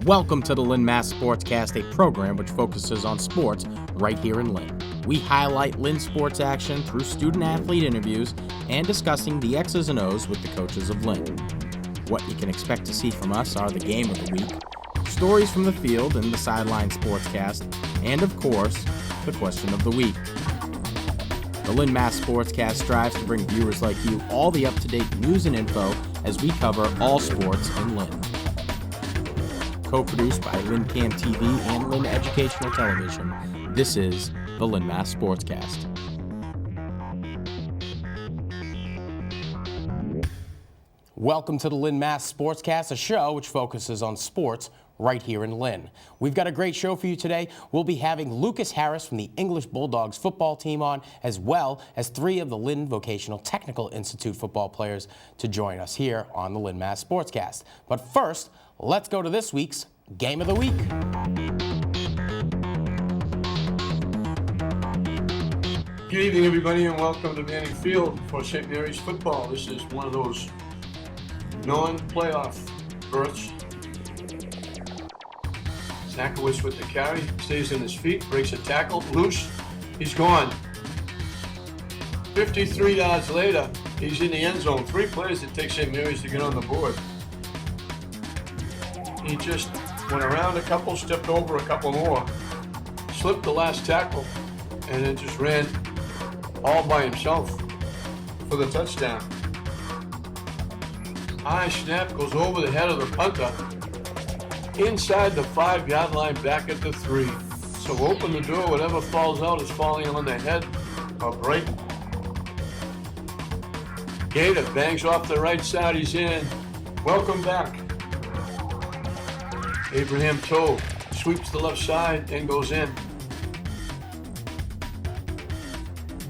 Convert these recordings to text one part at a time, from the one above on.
Welcome to the Lynn MA Sportscast, a program which focuses on sports right here in Lynn. We highlight Lynn Sports action through student-athlete interviews and discussing the X's and O's with the coaches of Lynn. What you can expect to see from us are the game of the week, stories from the field in the Sideline Sportscast, and of course, the question of the week. The Lynn MA Sportscast strives to bring viewers like you all the up-to-date news and info as we cover all sports in Lynn. Co-produced by LynnCAM TV and Lynn Educational Television, this is the Lynn MA Sportscast. Welcome to the Lynn MA Sportscast, a show which focuses on sports right here in Lynn. We've got a great show for you today. We'll be having Lucas Harris from the English Bulldogs football team on, as well as 3 of the Lynn Vocational Technical Institute football players to join us here on the Lynn MA Sportscast. But first, let's go to this week's Game of the Week. Good evening, everybody, and welcome to Manning Field for St. Mary's football. This is one of those non-playoff berths. Zakowicz with the carry, stays on his feet, breaks a tackle, loose, he's gone. 53 yards later, he's in the end zone. 3 plays it takes St. Mary's to get on the board. He just went around a couple, stepped over a couple more, slipped the last tackle, and then just ran all by himself for the touchdown. High snap goes over the head of the punter, inside the 5-yard line, back at the 3. So open the door, whatever falls out is falling on the head of Brighton. Gator bangs off the right side, he's in. Welcome back. Abraham Toe sweeps the left side and goes in.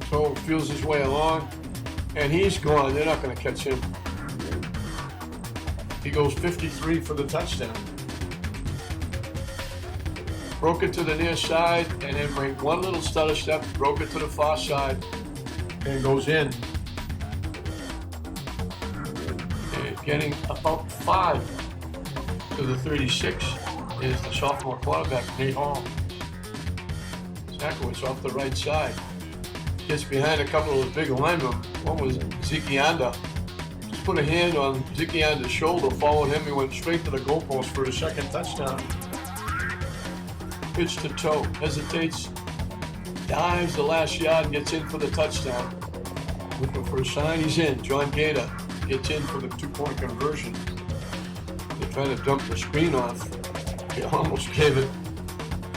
Toe feels his way along, and he's gone. They're not going to catch him. He goes 53 for the touchdown. Broke it to the near side, and then made one little stutter step, broke it to the far side, and goes in. And getting about 5 to the 36 is the sophomore quarterback, Nate Hall. Zakowicz off the right side. Gets behind a couple of those big linemen. One was Zikianda. Just put a hand on Zikianda's shoulder, followed him, he went straight to the goalpost for his second touchdown. Pitch to Toe, hesitates, dives the last yard, and gets in for the touchdown. Looking for a sign, he's in. John Gator gets in for the 2-point conversion. They're trying to dump the screen off. He almost gave it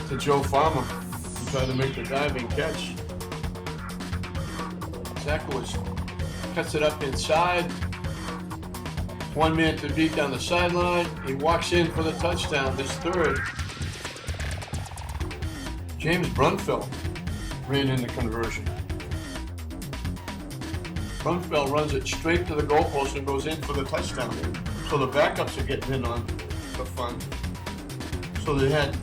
to Joe Farmer. He tried to make the diving catch. Zakowicz cuts it up inside. 1 man to beat down the sideline. He walks in for the touchdown, his 3rd. James Brunfeld ran in the conversion. Brunfeld runs it straight to the goalpost and goes in for the touchdown. So the backups are getting in on the fun. So they had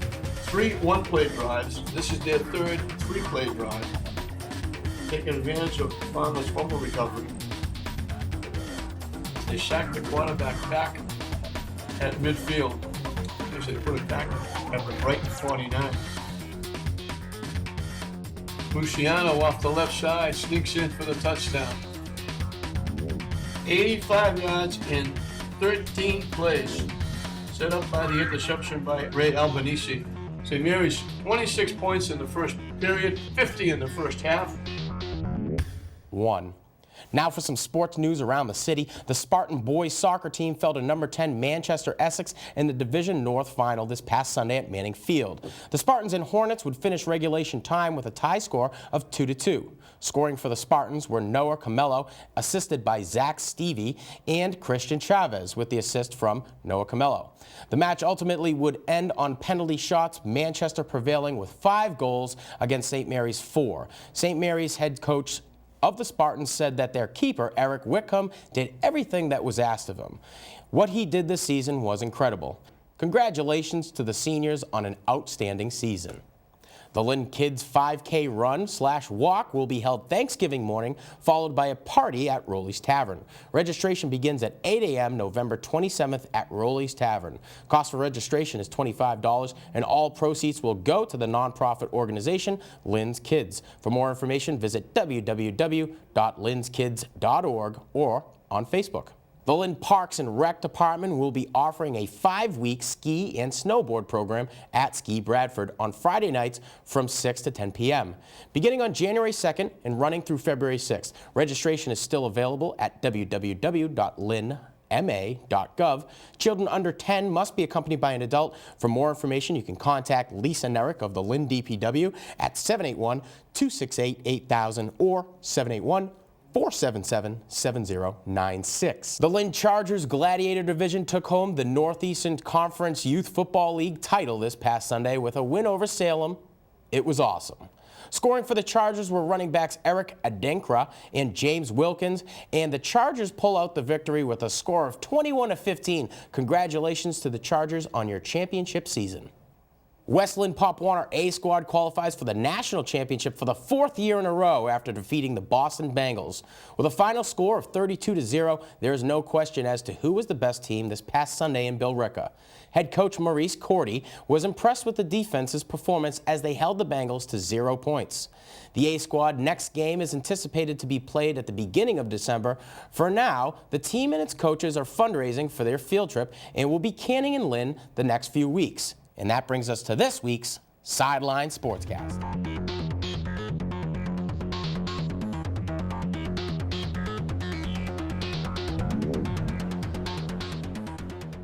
3 one-play drives. This is their 3rd 3-play drive. Taking advantage of Farmer's fumble recovery. They sacked the quarterback back at midfield. They put it back at the Brighton 49. Luciano off the left side sneaks in for the touchdown. 85 yards in 13 plays. Set up by the interception by Ray Albanese. St. Mary's 26 points in the first period, 50 in the first half. 1. Now for some sports news around the city. The Spartan boys soccer team fell to number 10 Manchester Essex in the Division North final this past Sunday at Manning Field. The Spartans and Hornets would finish regulation time with a tie score of 2-2. Scoring for the Spartans were Noah Camello, assisted by Zach Stevie, and Christian Chavez with the assist from Noah Camello. The match ultimately would end on penalty shots, Manchester prevailing with 5 goals against St. Mary's 4. St. Mary's head coach of the Spartans said that their keeper, Eric Wickham, did everything that was asked of him. What he did this season was incredible. Congratulations to the seniors on an outstanding season. The Lynn Kids 5K run/walk will be held Thanksgiving morning, followed by a party at Rowley's Tavern. Registration begins at 8 a.m. November 27th at Rowley's Tavern. Cost for registration is $25, and all proceeds will go to the nonprofit organization Lynn's Kids. For more information, visit www.lynnskids.org or on Facebook. The Lynn Parks and Rec Department will be offering a 5-week ski and snowboard program at Ski Bradford on Friday nights from 6 to 10 p.m. Beginning on January 2nd and running through February 6th. Registration is still available at www.lynnma.gov. Children under 10 must be accompanied by an adult. For more information, you can contact Lisa Nerick of the Lynn DPW at 781-268-8000 or 781-477-7096. The Lynn Chargers Gladiator Division took home the Northeastern Conference Youth Football League title this past Sunday with a win over Salem. It was awesome. Scoring for the Chargers were running backs Eric Adenkra and James Wilkins, and the Chargers pull out the victory with a score of 21-15. Congratulations to the Chargers on your championship season. West Lynn Pop Warner A squad qualifies for the national championship for the 4th year in a row after defeating the Boston Bengals. With a final score of 32-0, there is no question as to who was the best team this past Sunday in Billerica. Head coach Maurice Cordy was impressed with the defense's performance as they held the Bengals to 0 points. The A squad next game is anticipated to be played at the beginning of December. For now, the team and its coaches are fundraising for their field trip and will be canning in Lynn the next few weeks. And that brings us to this week's Sideline Sportscast.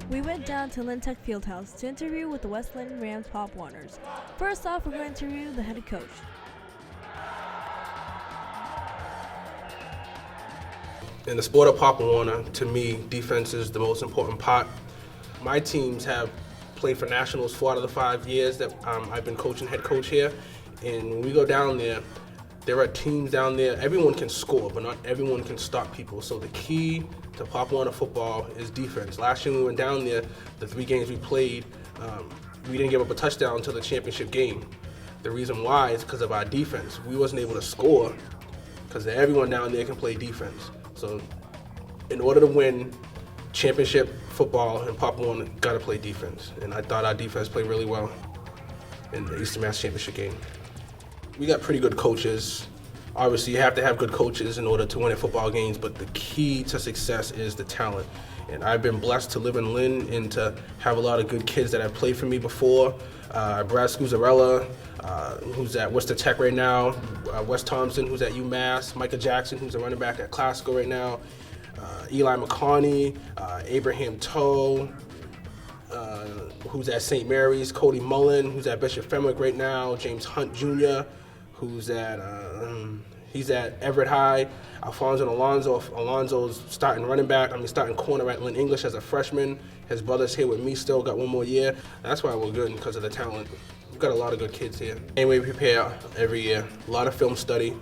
We went down to Lynn Tech Fieldhouse to interview with the West Lynn Rams Pop Warners. First off, we're going to interview the head coach. In the sport of Pop Warner, to me, defense is the most important part. My teams have played for nationals 4 out of the 5 years that I've been coaching, head coach here. And when we go down there are teams down there, everyone can score, but not everyone can stop people. So the key to Pop Warner football is defense. Last year when we went down there, the 3 games we played, we didn't give up a touchdown until the championship game. The reason why is because of our defense. We wasn't able to score because everyone down there can play defense. So in order to win championship football and Pop Warner, got to play defense. And I thought our defense played really well in the Eastern Mass Championship game. We got pretty good coaches. Obviously, you have to have good coaches in order to win at football games, but the key to success is the talent. And I've been blessed to live in Lynn and to have a lot of good kids that have played for me before. Brad Scuzzarella, who's at Worcester Tech right now. Wes Thompson, who's at UMass. Micah Jackson, who's a running back at Glasgow right now. Eli McCarney, Abraham Toe, who's at St. Mary's, Cody Mullen, who's at Bishop Fenwick right now, James Hunt Jr., who's at he's at Everett High, Alfonso Alonzo's starting corner at Lynn English as a freshman. His brother's here with me still, got 1 more year. That's why we're good, because of the talent. We've got a lot of good kids here. Anyway, we prepare every year, a lot of film study.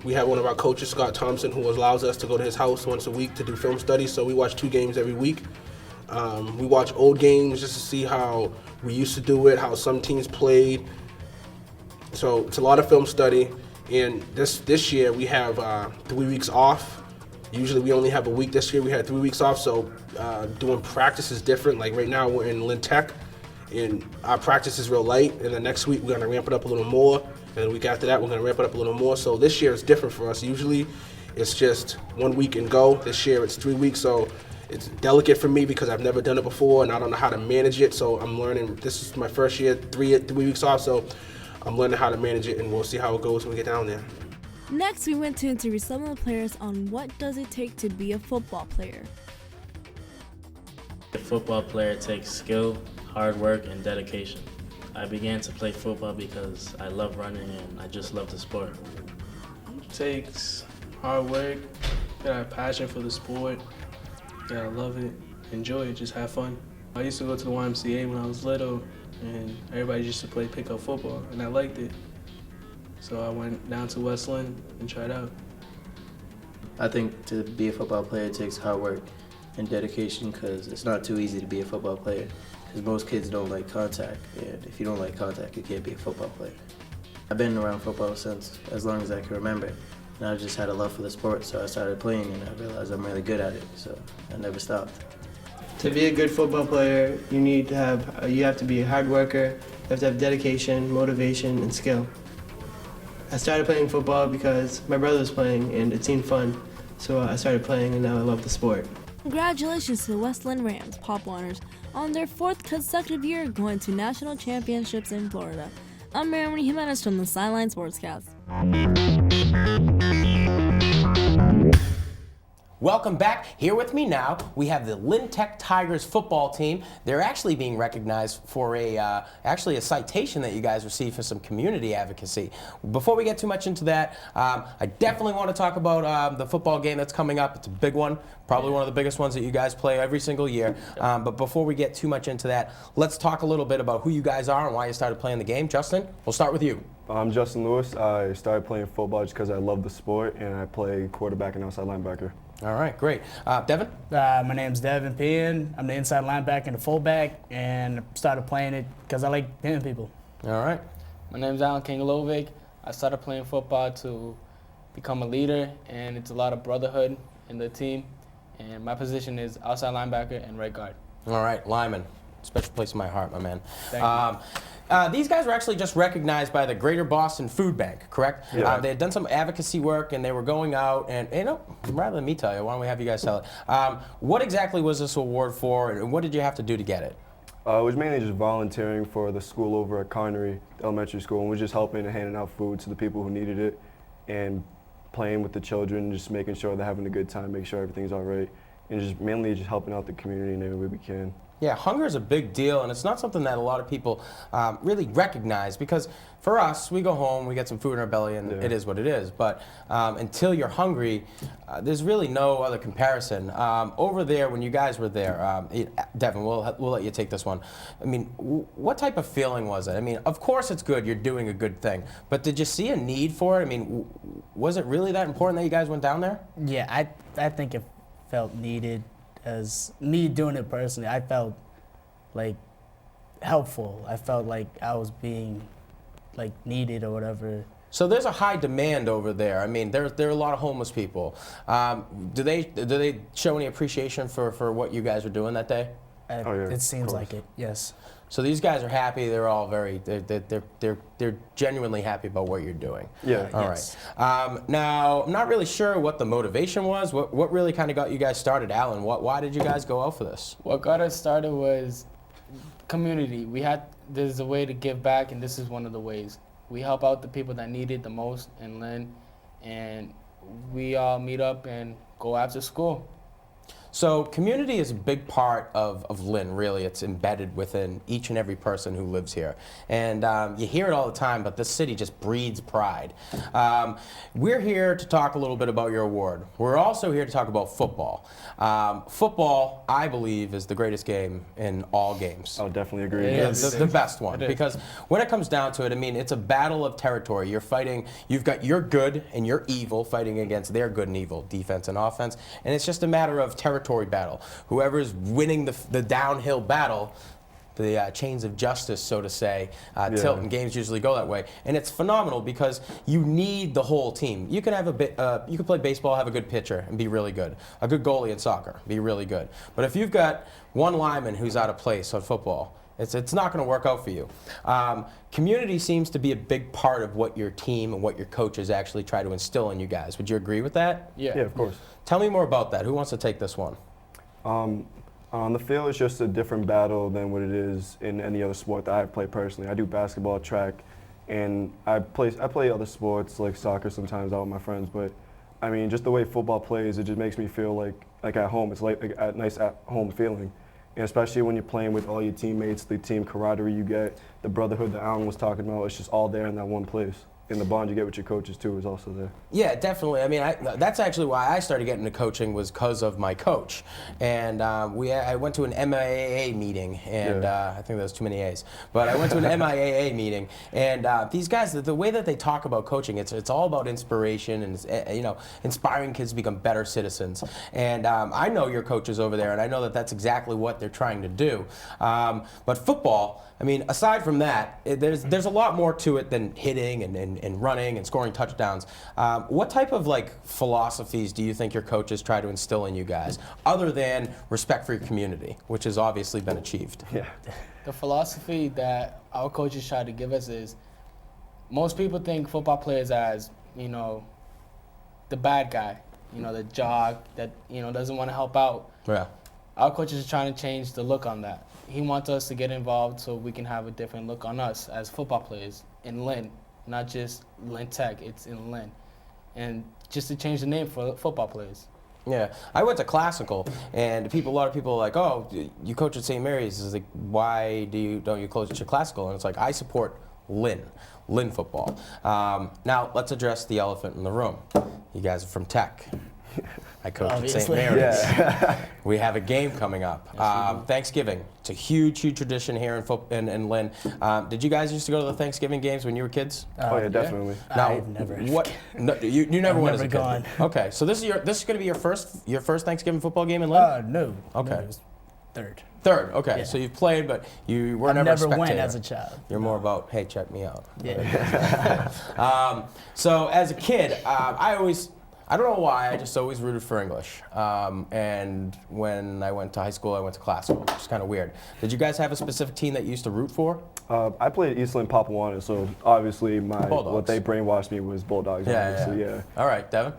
We have one of our coaches, Scott Thompson, who allows us to go to his house once a week to do film studies, so we watch 2 games every week. We watch old games just to see how we used to do it, how some teams played. So it's a lot of film study, and this year we have 3 weeks off. Usually we only have a week. This year we had 3 weeks off, so doing practice is different. Like right now we're in Lynn Tech, and our practice is real light, and the next week we're going to ramp it up a little more. And the week after that, we're going to ramp it up a little more. So this year it's different for us. Usually it's just 1 week and go. This year it's 3 weeks. So it's delicate for me because I've never done it before and I don't know how to manage it. So I'm learning. This is my first year, 3 weeks off. So I'm learning how to manage it, and we'll see how it goes when we get down there. Next, we went to interview some of the players on what does it take to be a football player. A football player takes skill, hard work, and dedication. I began to play football because I love running and I just love the sport. It takes hard work, you gotta have passion for the sport, you gotta love it, enjoy it, just have fun. I used to go to the YMCA when I was little, and everybody used to play pickup football, and I liked it. So I went down to West Lynn and tried out. I think to be a football player, it takes hard work and dedication, because it's not too easy to be a football player. because most kids don't like contact, and if you don't like contact, you can't be a football player. I've been around football since as long as I can remember, and I just had a love for the sport, so I started playing, and I realized I'm really good at it, so I never stopped. To be a good football player, you have to be a hard worker, you have to have dedication, motivation, and skill. I started playing football because my brother was playing and it seemed fun, so I started playing and now I love the sport. Congratulations to the West Lynn Rams Pop Warners on their 4th consecutive year going to national championships in Florida. I'm Mary Jimenez from the Sideline Sportscast. Welcome back. Here with me now, we have the Lynn Tech Tigers football team. They're actually being recognized for a citation that you guys received for some community advocacy. Before we get too much into that, I definitely want to talk about the football game that's coming up. It's a big one, probably one of the biggest ones that you guys play every single year. But before we get too much into that, let's talk a little bit about who you guys are and why you started playing the game. Justin, we'll start with you. I'm Justin Lewis. I started playing football just because I love the sport, and I play quarterback and outside linebacker. All right, great. Devin? My name's Devin Phan. I'm the inside linebacker and the fullback, and I started playing it because I like hitting people. All right. My name's Alen Cangalovic. I started playing football to become a leader, and it's a lot of brotherhood in the team. And my position is outside linebacker and right guard. All right, Lyman. Special place in my heart, my man. Thank you. These guys were actually just recognized by the Greater Boston Food Bank, correct? Yeah. They had done some advocacy work, and they were going out, and rather than me tell you, why don't we have you guys tell it? What exactly was this award for, and what did you have to do to get it? It was mainly just volunteering for the school over at Connery Elementary School, and we're just helping and handing out food to the people who needed it, and playing with the children, just making sure they're having a good time, making sure everything's all right, and just mainly just helping out the community in any way we can. Yeah, hunger is a big deal, and it's not something that a lot of people really recognize, because for us, we go home, we get some food in our belly, and it is what it is. But until you're hungry, there's really no other comparison. Over there, when you guys were there, Devin, we'll let you take this one. I mean, what type of feeling was it? I mean, of course it's good, you're doing a good thing, but did you see a need for it? I mean, was it really that important that you guys went down there? Yeah, I think it felt needed. As me doing it personally, I felt like helpful. I felt like I was being like needed or whatever. So there's a high demand over there. I mean, there are a lot of homeless people. Do they show any appreciation for what you guys were doing that day? It seems like it. Yes. So these guys are happy. They're all they're genuinely happy about what you're doing. Yeah. All right. Now, I'm not really sure what the motivation was. What really kind of got you guys started, Alen? Why did you guys go out for this? What got us started was community. There's a way to give back, and this is one of the ways. We help out the people that need it the most in Lynn, and we all meet up and go after school. So community is a big part of Lynn, really. It's embedded within each and every person who lives here. And you hear it all the time, but this city just breeds pride. We're here to talk a little bit about your award. We're also here to talk about football. Football, I believe, is the greatest game in all games. I'll definitely agree. The best one. Because when it comes down to it, I mean, it's a battle of territory. You're fighting, you've got your good and your evil fighting against their good and evil, defense and offense. And it's just a matter of territory battle. Whoever's winning the downhill battle, the chains of justice, so to say, tilt, and games usually go that way. And it's phenomenal because you need the whole team. You can have you can play baseball, have a good pitcher, and be really good. A good goalie in soccer, be really good. But if you've got one lineman who's out of place on football, it's not going to work out for you. Community seems to be a big part of what your team and what your coaches actually try to instill in you guys. Would you agree with that? Yeah. Yeah, of course. Tell me more about that. Who wants to take this one? On the field, it's just a different battle than what it is in any other sport that I play personally. I do basketball, track, and I play other sports like soccer sometimes out with my friends. But I mean, just the way football plays, it just makes me feel like at home. It's like a nice at-home feeling. And especially when you're playing with all your teammates, the team camaraderie you get, the brotherhood that Alen was talking about, it's just all there in that one place. and the bond you get with your coaches too is also there. Yeah, definitely. I mean, that's actually why I started getting into coaching, was because of my coach. And I went to an MIAA meeting, and I think there's too many A's. But I went to an MIAA meeting, and these guys, the way that they talk about coaching, it's all about inspiration and inspiring kids to become better citizens. And I know your coaches over there, and I know that that's exactly what they're trying to do. But football, I mean, aside from that, there's a lot more to it than hitting and running and scoring touchdowns. What type of philosophies do you think your coaches try to instill in you guys, other than respect for your community, which has obviously been achieved? Yeah. The philosophy that our coaches try to give us is, most people think football players as, the bad guy, the jock that, doesn't want to help out. Yeah. Our coaches are trying to change the look on that. He wants us to get involved so we can have a different look on us as football players in Lynn, not just Lynn Tech, it's in Lynn. And just to change the name for football players. Yeah, I went to classical, and a lot of people are like, "Oh, you coach at St. Mary's." It's like, why don't you coach at classical? And it's like, I support Lynn football. Now let's address the elephant in the room. You guys are from Tech. I coach at St. Mary's. Yeah. We have a game coming up. Thanksgiving. It's a huge tradition here in Lynn. Did you guys used to go to the Thanksgiving games when you were kids? Oh yeah, definitely. Now, I've never. No, you never went as a kid. Gone. Okay, so this is going to be your first Thanksgiving football game in Lynn? No. Okay. No, it was third. Okay. Yeah. So you've played, but you were I never a never spectator. went as a child. You're more about, hey, check me out. Yeah. So as a kid, I don't know why, I just always rooted for English. And when I went to high school, I went to classical, which is kind of weird. Did you guys have a specific team that you used to root for? I played Eastland Papawana, so obviously Bulldogs. what they brainwashed me was Bulldogs. Obviously, yeah. All right, Devin?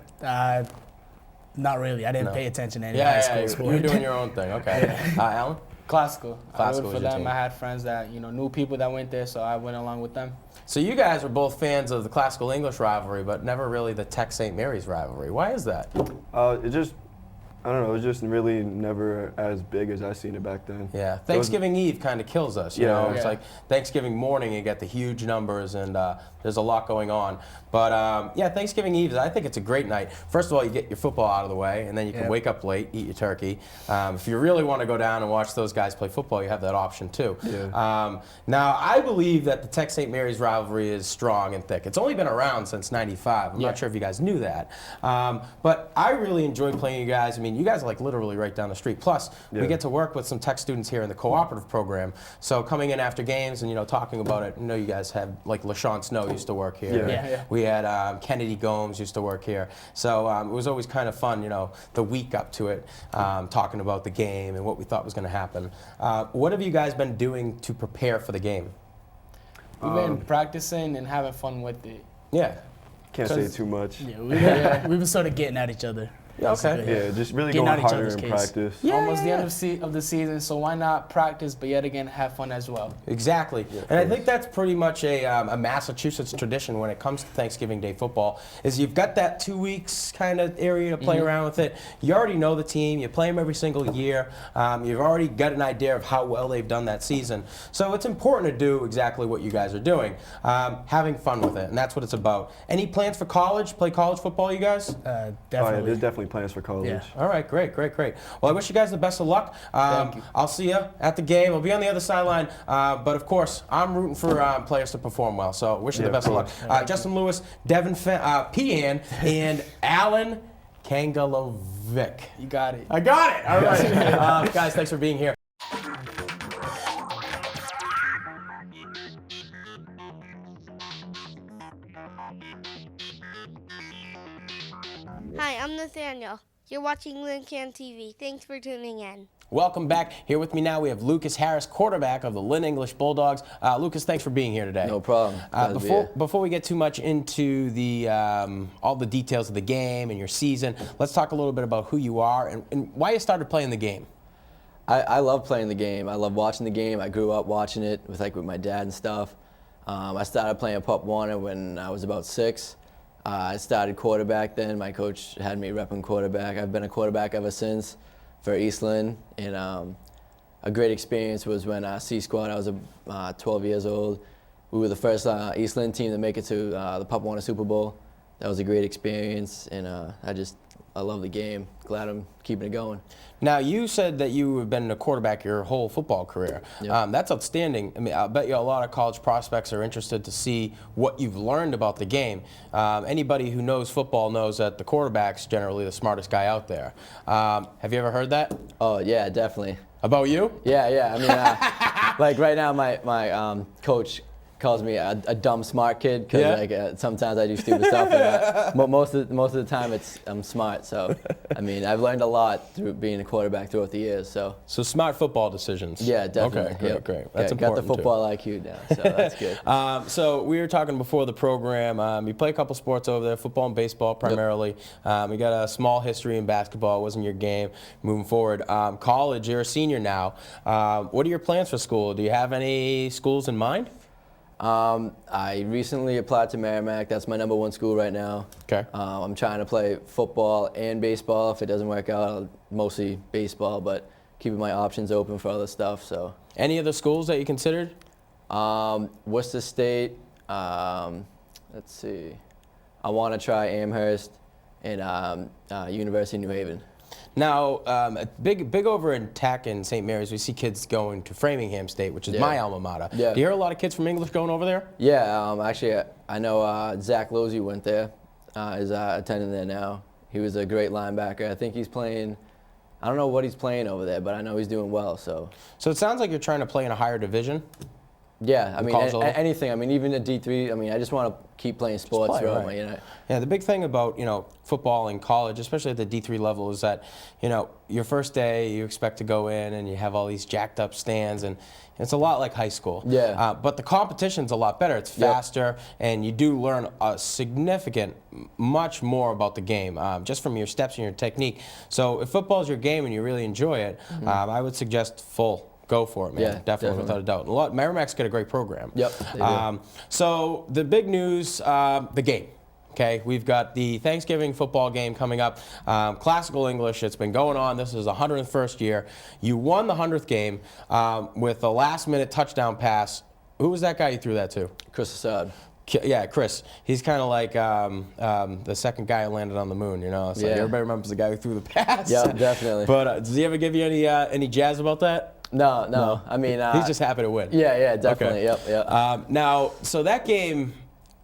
Not really. I didn't pay attention to any high Yeah, school sport. you're doing your own thing. Okay. Alen? Classical. Classical I was rooted your for them. team. I had friends that knew people that went there, so I went along with them. So you guys were both fans of the classical English rivalry, but never really the Tech St. Mary's rivalry. Why is that? I don't know, it was just really never as big as I seen it back then. Yeah, Thanksgiving Eve kind of kills us, you know? It's Yeah. like Thanksgiving morning, you get the huge numbers, and there's a lot going on. But yeah, Thanksgiving Eve, I think it's a great night. First of all, you get your football out of the way, and then you can wake up late, eat your turkey. If you really want to go down and watch those guys play football, you have that option too. Yeah. Now, I believe that the Tech St. Mary's rivalry is strong and thick. It's only been around since '95. I'm not sure if you guys knew that. But I really enjoy playing you guys. I mean, you guys are like literally right down the street. Plus, we get to work with some Tech students here in the cooperative program. So coming in after games and talking about it, you guys have like LaShawn Snow used to work here. Yeah. We had Kennedy Gomes used to work here. So it was always kind of fun, the week up to it, talking about the game and what we thought was going to happen. What have you guys been doing to prepare for the game? We've been practicing and having fun with it. Yeah. Can't say too much. Yeah, we've been sort of getting at each other. Yeah, okay. Yeah, just really Getting going out each harder other's in case. practice. Almost the end of the season, so why not practice, but yet again have fun as well? Exactly. And I think that's pretty much a Massachusetts tradition when it comes to Thanksgiving Day football, is you've got that 2 weeks kind of area to play around with it. You already know the team. You play them every single year. You've already got an idea of how well they've done that season. So it's important to do exactly what you guys are doing, having fun with it, and that's what it's about. Any plans for college? Play college football, you guys? Definitely. Oh, yeah, there's definitely plans for college. Yeah. All right, great. Well, I wish you guys the best of luck. Thank you. I'll see you at the game. I'll be on the other sideline. But of course, I'm rooting for players to perform well. So wish you the best of luck. Justin Lewis, Devin, Phan, and Alen, Cangalovic. You got it. I got it. All right, guys, thanks for being here. Hi, I'm Nathaniel. You're watching LynnCAM TV. Thanks for tuning in. Welcome back. Here with me now, we have Lucas Harris, quarterback of the Lynn English Bulldogs. Lucas, thanks for being here today. No problem. Before we get too much into the all the details of the game and your season, let's talk a little bit about who you are and why you started playing the game. I love playing the game. I love watching the game. I grew up watching it with my dad and stuff. I started playing Pop Warner when I was about 6. I started quarterback then. My coach had me repping quarterback. I've been a quarterback ever since for Eastland. And a great experience was when C Squad, I was 12 years old. we were the first East Lynn team to make it to the Pop Warner Super Bowl. That was a great experience, and I love the game. Glad I'm keeping it going. Now, you said that you have been a quarterback your whole football career. Yep. That's outstanding. I mean, I bet you a lot of college prospects are interested to see what you've learned about the game. Anybody who knows football knows that the quarterback's generally the smartest guy out there. Have you ever heard that? Oh, yeah, definitely. About you? Yeah. I mean, like right now, my coach calls me a dumb smart kid because sometimes I do stupid stuff. But most of the time, I'm smart. So I mean, I've learned a lot through being a quarterback throughout the years. So smart football decisions. Yeah, definitely. Okay, great. That's important. Got the football IQ down, so that's good. So we were talking before the program. You play a couple sports over there, football and baseball primarily. Yep. You got a small history in basketball. It wasn't your game. Moving forward, college. You're a senior now. What are your plans for school? Do you have any schools in mind? I recently applied to Merrimack. That's my #1 school right now. Okay. I'm trying to play football and baseball. If it doesn't work out, mostly baseball, but keeping my options open for other stuff. So. Any other schools that you considered? Worcester State. Let's see. I want to try Amherst and University of New Haven. Now, big over in Tech and St. Mary's, we see kids going to Framingham State, which is my alma mater. Yeah. Do you hear a lot of kids from English going over there? Yeah, actually, I know Zach Losey went there, is attending there now. He was a great linebacker. I think he's playing, I don't know what he's playing over there, but I know he's doing well. So it sounds like you're trying to play in a higher division? Yeah, I mean, anything. I mean, even a D3. I mean, I just want to keep playing sports. Yeah, the big thing about football in college, especially at the D3 level, is that your first day you expect to go in and you have all these jacked up stands, and it's a lot like high school. Yeah. But the competition's a lot better. It's faster, and you do learn a much more about the game just from your steps and your technique. So if football's your game and you really enjoy it, I would suggest full. Go for it, man. Yeah, definitely, without a doubt. Merrimack's got a great program. Yep. They do. So the big news, the game. Okay, we've got the Thanksgiving football game coming up. Classical English, it's been going on. This is the 101st year. You won the 100th game with a last-minute touchdown pass. Who was that guy you threw that to? Chris Assad. Yeah, Chris. He's kind of like the second guy who landed on the moon, It's like everybody remembers the guy who threw the pass. Yeah, definitely. But does he ever give you any jazz about that? No. I mean, he's just happy to win. Yeah, definitely. Okay. Yep. Now, so that game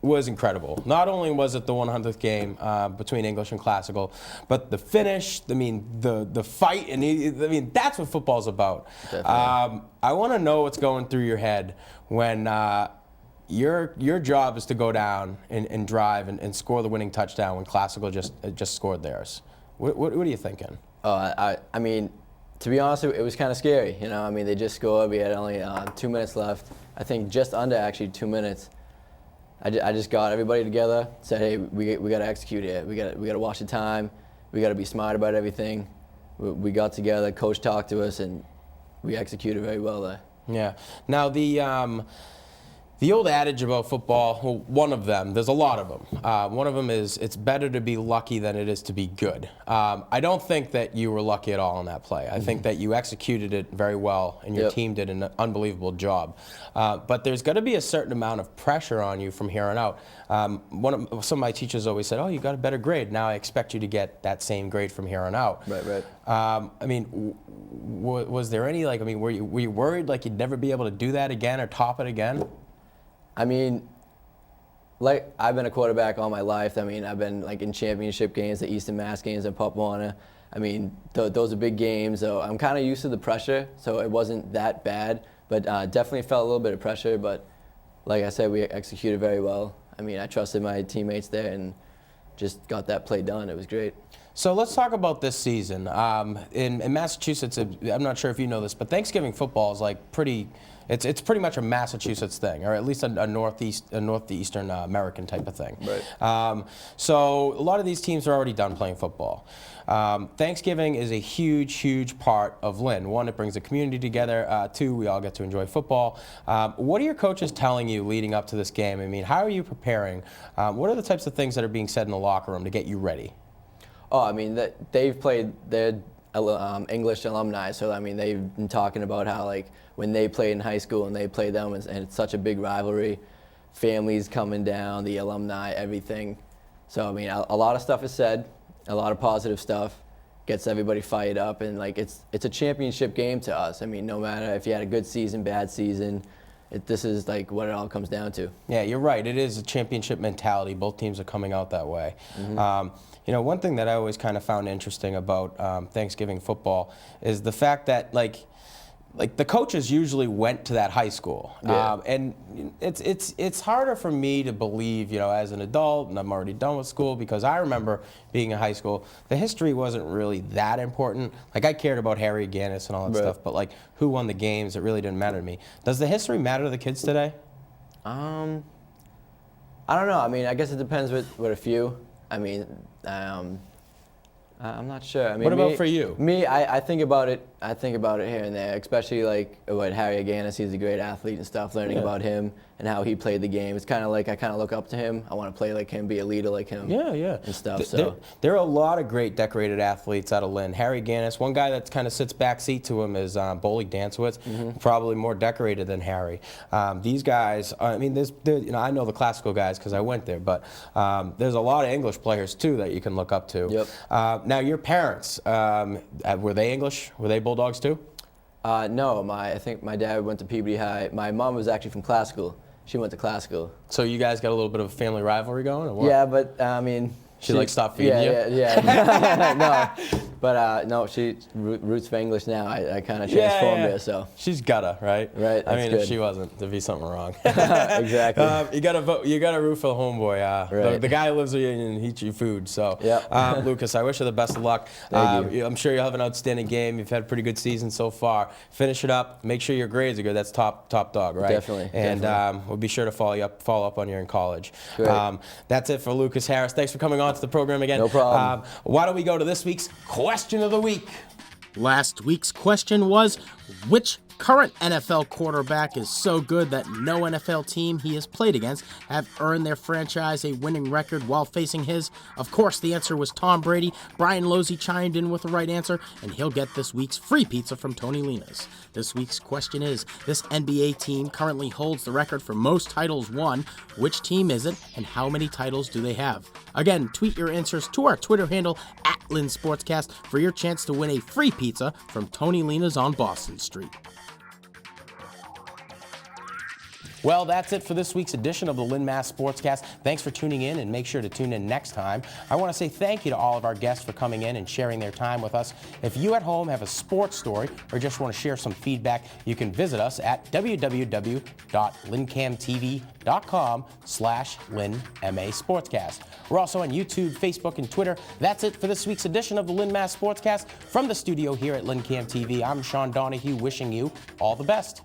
was incredible. Not only was it the 100th game between English and Classical, but the finish. I mean, the fight, and that's what football's about. Definitely. I want to know what's going through your head when your job is to go down and drive and score the winning touchdown when Classical just scored theirs. What are you thinking? I mean. To be honest, it was kind of scary. I mean, they just scored. We had only 2 minutes left. I think just under actually 2 minutes. I just got everybody together. Said, hey, we got to execute here. We got to watch the time. We got to be smart about everything. We got together. Coach talked to us, and we executed very well there. Yeah. Now the old adage about football, well, one of them, there's a lot of them. One of them is it's better to be lucky than it is to be good. I don't think that you were lucky at all in that play. I think that you executed it very well, and your team did an unbelievable job. But there's got to be a certain amount of pressure on you from here on out. Some of my teachers always said, oh, you got a better grade. Now I expect you to get that same grade from here on out. Right. I mean, was there any, were you worried like you'd never be able to do that again or top it again? I mean, I've been a quarterback all my life. I mean, I've been in championship games, the Eastern Mass games, and Pop Warner. I mean, those are big games. So I'm kind of used to the pressure, so it wasn't that bad. But definitely felt a little bit of pressure. But like I said, we executed very well. I mean, I trusted my teammates there and just got that play done. It was great. So let's talk about this season. In Massachusetts, I'm not sure if you know this, but Thanksgiving football is pretty. It's pretty much a Massachusetts thing, or at least a northeastern American type of thing. Right. So a lot of these teams are already done playing football. Thanksgiving is a huge part of Lynn. One, it brings the community together. Two, we all get to enjoy football. What are your coaches telling you leading up to this game? I mean, how are you preparing? What are the types of things that are being said in the locker room to get you ready? Oh, I mean, they've played their English alumni, so I mean, they've been talking about how when they played in high school and they played them, and it's such a big rivalry. families coming down, the alumni, everything. So, I mean, a lot of stuff is said, a lot of positive stuff, gets everybody fired up, and like it's a championship game to us. I mean, no matter if you had a good season, bad season, this is like what it all comes down to. Yeah, you're right. It is a championship mentality. Both teams are coming out that way. You know, one thing that I always kind of found interesting about Thanksgiving football is the fact that like the coaches usually went to that high school, and it's harder for me to believe, you know, as an adult, and I'm already done with school, because I remember being in high school, the history wasn't really that important. Like, I cared about Harry Gannis and all that stuff, but like who won the games, it really didn't matter to me. Does the history matter to the kids today? I don't know. I mean, I guess it depends with a few. I mean, I'm not sure. I mean, what about for you? Me, I think about it. I think about it here and there, especially like what Harry Gannis. He's a great athlete and stuff. Learning about him and how he played the game. It's kind of like I kind of look up to him. I want to play like him, be a leader like him. Yeah. And stuff. So there are a lot of great decorated athletes out of Lynn. Harry Gannis. One guy that kind of sits backseat to him is Boley Dantzowitz. Probably more decorated than Harry. These guys. I mean, you know, I know the classical guys because I went there, but there's a lot of English players too that you can look up to. Yep. Now, your parents, were they English? Were they Bulldogs too? No, I think my dad went to Peabody High. My mom was actually from classical. She went to classical. So you guys got a little bit of a family rivalry going, or what? Yeah, but I mean, she like stopped feeding you? Yeah. No, but no, she roots for English now. I kind of transformed her, so. She's gotta, right? Right. I mean, good. if she wasn't, there'd be something wrong. Exactly. You gotta vote. You gotta root for the homeboy. Right. The guy who lives with you and eats you food. So, Yep. Lucas, I wish you the best of luck. Thank you. I'm sure you'll have an outstanding game. You've had a pretty good season so far. Finish it up. Make sure your grades are good. That's top dog, right? Definitely. And we'll be sure to follow up on you in college. Great. That's it for Lucas Harris. Thanks for coming on to the program again. No problem. Why don't we go to this week's question of the week? Last week's question was, which current NFL quarterback is so good that no NFL team he has played against have earned their franchise a winning record while facing his? Of course, the answer was Tom Brady. Brian Losey chimed in with the right answer, and he'll get this week's free pizza from Tony Lynners. This week's question is, this NBA team currently holds the record for most titles won. Which team is it, and how many titles do they have? Again, tweet your answers to our Twitter handle at Lynn Sportscast for your chance to win a free pizza from Tony Lynners on Boston Street. Well, that's it for this week's edition of the Lynn MA Sportscast. Thanks for tuning in, and make sure to tune in next time. I want to say thank you to all of our guests for coming in and sharing their time with us. If you at home have a sports story or just want to share some feedback, you can visit us at www.LynnCAMTV.com/Lynn MA Sportscast. We're also on YouTube, Facebook, and Twitter. That's it for this week's edition of the Lynn MA Sportscast. From the studio here at LynnCAM TV, I'm Sean Donahue, wishing you all the best.